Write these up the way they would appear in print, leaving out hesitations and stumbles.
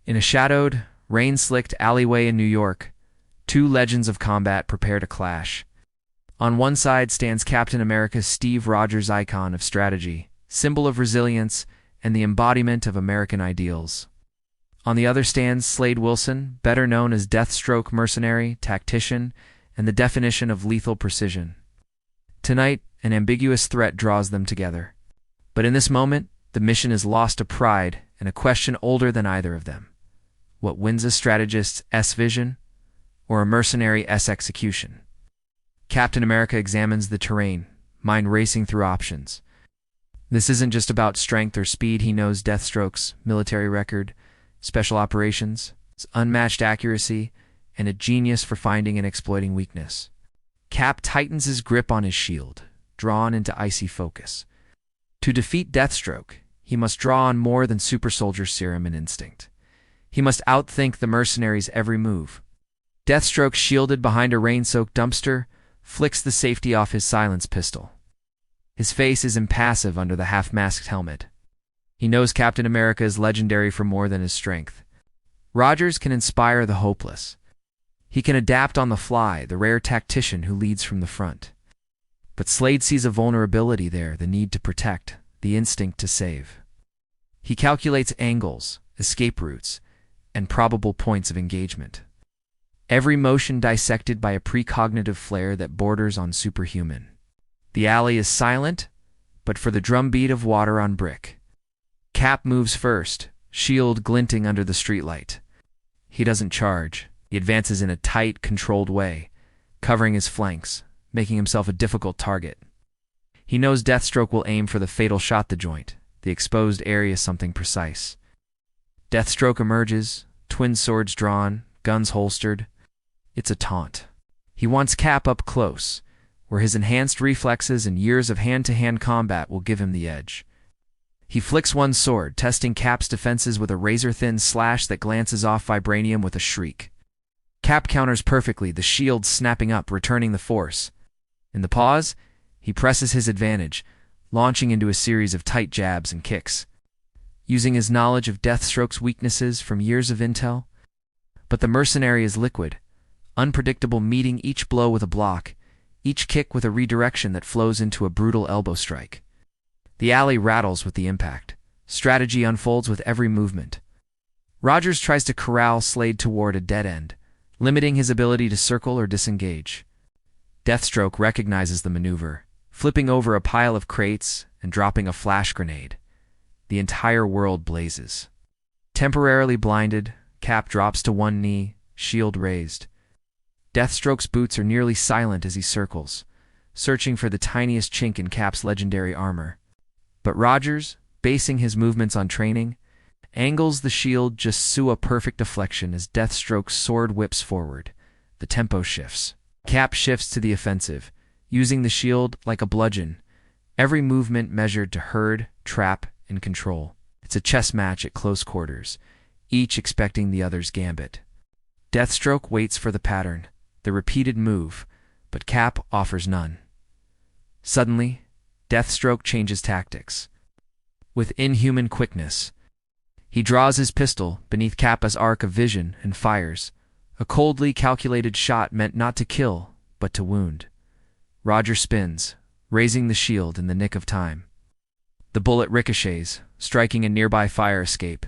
In a shadowed, rain-slicked alleyway in New York, two legends of combat prepare to clash. On one side stands Captain America's Steve Rogers, icon of strategy, symbol of resilience, and the embodiment of American ideals. On the other stands Slade Wilson, better known as Deathstroke, mercenary, tactician, and the definition of lethal precision. Tonight, an ambiguous threat draws them together. But in this moment, the mission is lost to pride and a question older than either of them. What wins a strategist's vision, or a mercenary's execution? Captain America examines the terrain, mind racing through options. This isn't just about strength or speed. He knows Deathstroke's military record, special operations, its unmatched accuracy, and a genius for finding and exploiting weakness. Cap tightens his grip on his shield, drawn into icy focus. To defeat Deathstroke, he must draw on more than super soldier serum and instinct. He must outthink the mercenary's every move. Deathstroke, shielded behind a rain-soaked dumpster, flicks the safety off his silenced pistol. His face is impassive under the half-masked helmet. He knows Captain America is legendary for more than his strength. Rogers can inspire the hopeless. He can adapt on the fly, the rare tactician who leads from the front. But Slade sees a vulnerability there, the need to protect, the instinct to save. He calculates angles, escape routes, and probable points of engagement. Every motion dissected by a precognitive flair that borders on superhuman. The alley is silent, but for the drumbeat of water on brick. Cap moves first, shield glinting under the streetlight. He doesn't charge. He advances in a tight, controlled way, covering his flanks, making himself a difficult target. He knows Deathstroke will aim for the fatal shot, the joint, the exposed area, something precise. Deathstroke emerges, twin swords drawn, guns holstered. It's a taunt. He wants Cap up close, where his enhanced reflexes and years of hand-to-hand combat will give him the edge. He flicks one sword, testing Cap's defenses with a razor-thin slash that glances off vibranium with a shriek. Cap counters perfectly, the shield snapping up, returning the force. In the pause, he presses his advantage, launching into a series of tight jabs and kicks, using his knowledge of Deathstroke's weaknesses from years of intel. But the mercenary is liquid, unpredictable, meeting each blow with a block, each kick with a redirection that flows into a brutal elbow strike. The alley rattles with the impact. Strategy unfolds with every movement. Rogers tries to corral Slade toward a dead end, limiting his ability to circle or disengage. Deathstroke recognizes the maneuver, flipping over a pile of crates and dropping a flash grenade. The entire world blazes. Temporarily blinded, Cap drops to one knee, shield raised. Deathstroke's boots are nearly silent as he circles, searching for the tiniest chink in Cap's legendary armor. But Rogers, basing his movements on training, angles the shield just to a perfect deflection as Deathstroke's sword whips forward. The tempo shifts. Cap shifts to the offensive, using the shield like a bludgeon, every movement measured to herd, trap, and control. It's a chess match at close quarters, each expecting the other's gambit. Deathstroke waits for the pattern, the repeated move, but Cap offers none. Suddenly, Deathstroke changes tactics. With inhuman quickness, he draws his pistol beneath Cap's arc of vision and fires, a coldly calculated shot meant not to kill, but to wound. Roger spins, raising the shield in the nick of time. The bullet ricochets, striking a nearby fire escape.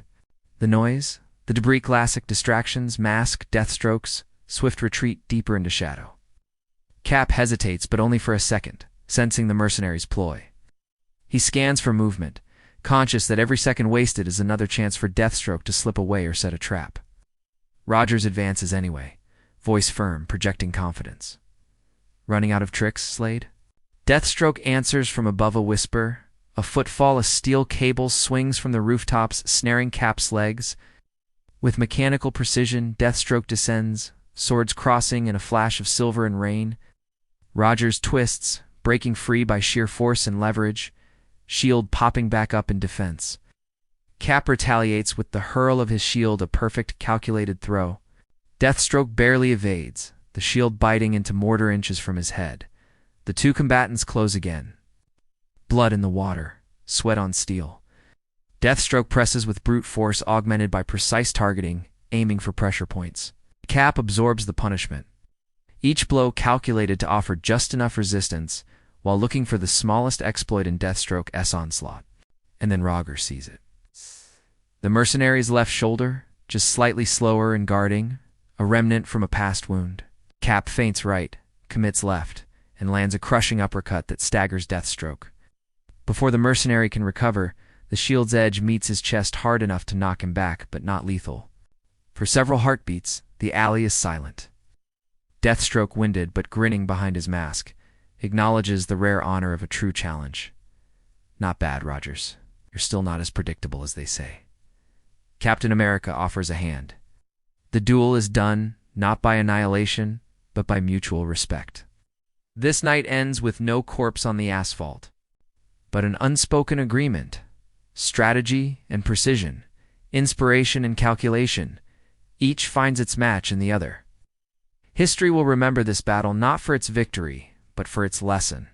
The noise, the debris, classic distractions, mask Deathstroke's swift retreat deeper into shadow. Cap hesitates, but only for a second, sensing the mercenary's ploy. He scans for movement, conscious that every second wasted is another chance for Deathstroke to slip away or set a trap. Rogers advances anyway, voice firm, projecting confidence. Running out of tricks, Slade? Deathstroke answers from above, a whisper. A footfall, a steel cable swings from the rooftops, snaring Cap's legs. With mechanical precision, Deathstroke descends, swords crossing in a flash of silver and rain. Rogers twists, breaking free by sheer force and leverage, shield popping back up in defense. Cap retaliates with the hurl of his shield, a perfect calculated throw. Deathstroke barely evades, the shield biting into mortar inches from his head. The two combatants close again. Blood in the water, sweat on steel. Deathstroke presses with brute force augmented by precise targeting, aiming for pressure points. Cap absorbs the punishment, each blow calculated to offer just enough resistance while looking for the smallest exploit in Deathstroke's onslaught. And then Roger sees it. The Mercenary's left shoulder, just slightly slower in guarding, a remnant from a past wound. Cap feints right, commits left, and lands a crushing uppercut that staggers Deathstroke. Before the Mercenary can recover, the shield's edge meets his chest hard enough to knock him back, but not lethal. For several heartbeats, the alley is silent. Deathstroke, winded but grinning behind his mask, acknowledges the rare honor of a true challenge. Not bad, Rogers. You're still not as predictable as they say. Captain America offers a hand. The duel is done, not by annihilation, but by mutual respect. This night ends with no corpse on the asphalt, but an unspoken agreement. Strategy and precision, inspiration and calculation, each finds its match in the other. History will remember this battle not for its victory, but for its lesson.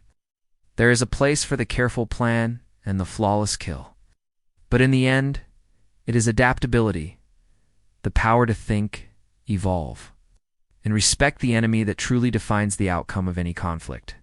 There is a place for the careful plan and the flawless kill. But in the end, it is adaptability, the power to think, evolve, and respect the enemy that truly defines the outcome of any conflict.